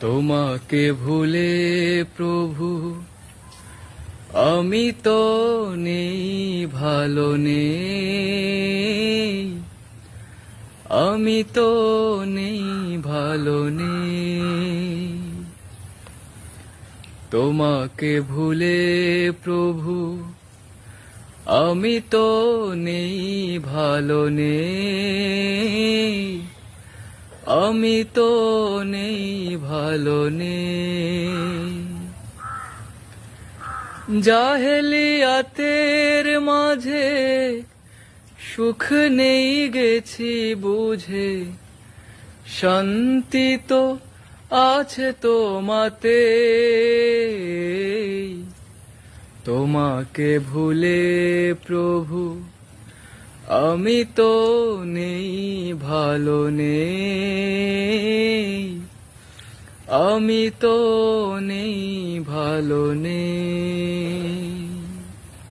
তোমাকে ভুলে প্রভু আমি তো নেই, ভালো নেই, আমি তো নেই, ভালো নেই। তোমাকে ভুলে প্রভু আমি তো নেই, ভালো নেই, আমি তো নেই, ভালো নেই। জাহেলিয়াতের মাঝে সুখ নেই গেছি বুঝে, শান্তি তো আছে তোমাতে। তোমাকে ভুলে প্রভু আমি তো নেই, ভালো নেই, আমি তো নেই, ভালো নেই।